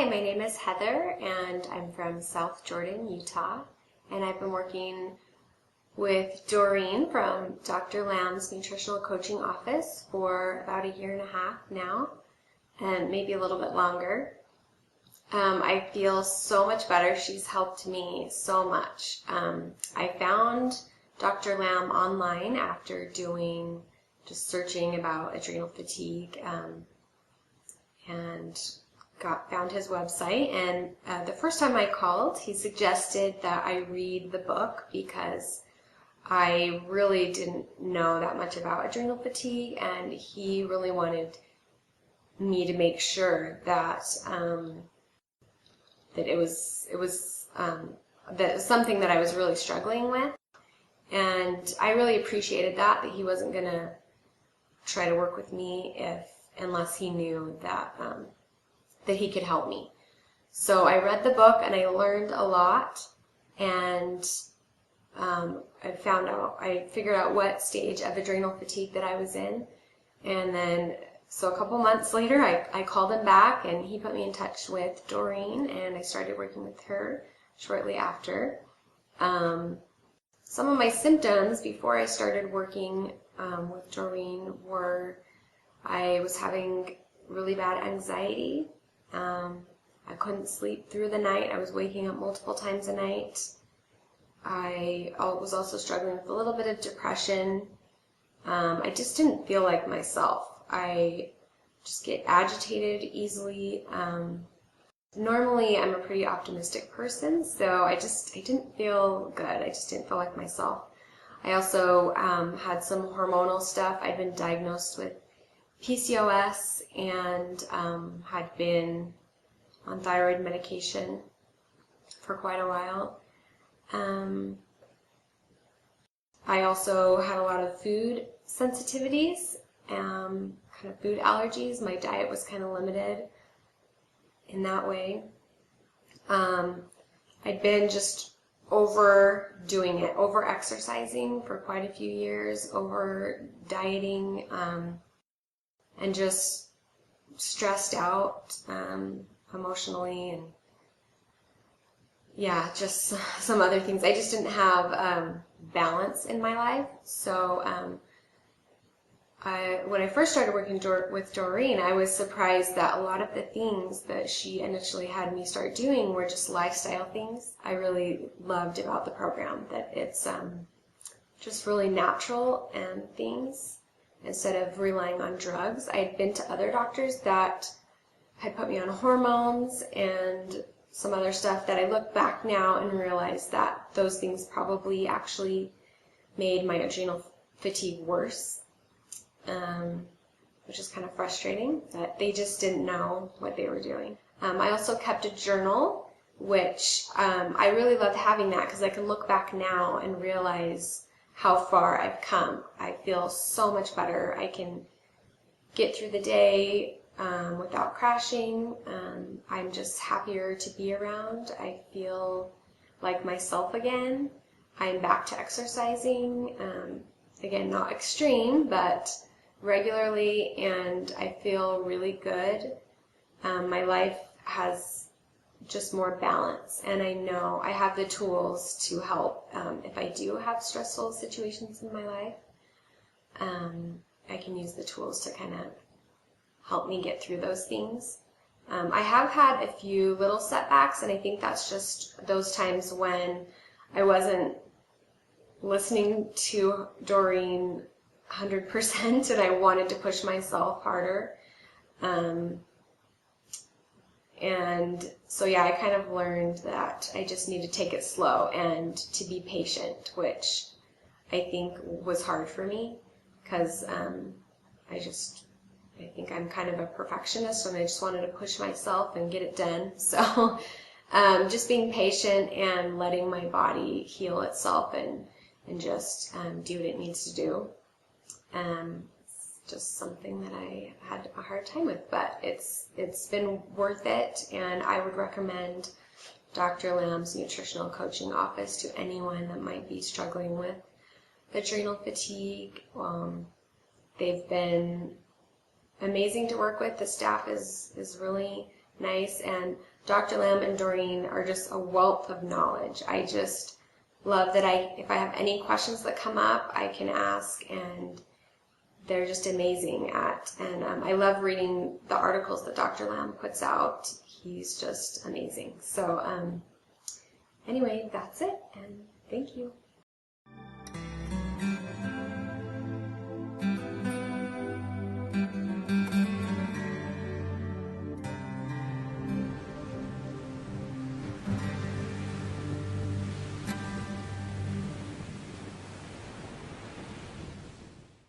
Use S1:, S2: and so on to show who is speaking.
S1: Hi, my name is Heather, and I'm from South Jordan, Utah, and I've been working with Doreen from Dr. Lamb's Nutritional Coaching Office for about a year and a half now, and maybe a little bit longer. I feel so much better. She's helped me so much. I found Dr. Lamb online after just searching about adrenal fatigue, and found his website, and the first time I called, he suggested that I read the book because I really didn't know that much about adrenal fatigue, and he really wanted me to make sure that that it was something that I was really struggling with, and I really appreciated that he wasn't gonna try to work with me unless he knew that that he could help me. So I read the book and I learned a lot, and I figured out what stage of adrenal fatigue that I was in, and then so a couple months later I called him back and he put me in touch with Doreen, and I started working with her shortly after. Some of my symptoms before I started working with Doreen were I was having really bad anxiety. I couldn't sleep through the night. I was waking up multiple times a night. I was also struggling with a little bit of depression. I just didn't feel like myself. I just get agitated easily. Normally I'm a pretty optimistic person, so I didn't feel good. I just didn't feel like myself. I also had some hormonal stuff. I'd been diagnosed with PCOS and had been on thyroid medication for quite a while. I also had a lot of food sensitivities, kind of food allergies. My diet was kind of limited in that way. I'd been just overdoing it, over exercising for quite a few years, over dieting, and just stressed out emotionally, and yeah, just some other things. I just didn't have balance in my life. So when I first started working with Doreen, I was surprised that a lot of the things that she initially had me start doing were just lifestyle things. I really loved about the program that it's just really natural and things instead of relying on drugs. I had been to other doctors that had put me on hormones and some other stuff that I look back now and realize that those things probably actually made my adrenal fatigue worse, which is kind of frustrating that they just didn't know what they were doing. I also kept a journal, which I really loved having that because I can look back now and realize how far I've come. I feel so much better. I can get through the day without crashing. I'm just happier to be around. I feel like myself again. I'm back to exercising. Again, not extreme, but regularly, and I feel really good. My life has just more balance, and I know I have the tools to help if I do have stressful situations in my life. I can use the tools to kind of help me get through those things. I have had a few little setbacks, and I think that's just those times when I wasn't listening to Doreen 100% and I wanted to push myself harder. And so yeah, I kind of learned that I just need to take it slow and to be patient, which I think was hard for me because I think I'm kind of a perfectionist and I just wanted to push myself and get it done. So just being patient and letting my body heal itself and just do what it needs to do. It's just something that I had a hard time with, but it's been worth it, and I would recommend Dr. Lamb's Nutritional Coaching Office to anyone that might be struggling with adrenal fatigue. They've been amazing to work with. The staff is really nice, and Dr. Lamb and Doreen are just a wealth of knowledge. I just love that if I have any questions that come up, I can ask, and they're just amazing and I love reading the articles that Dr. Lamb puts out. He's just amazing. So anyway, that's it, and thank you.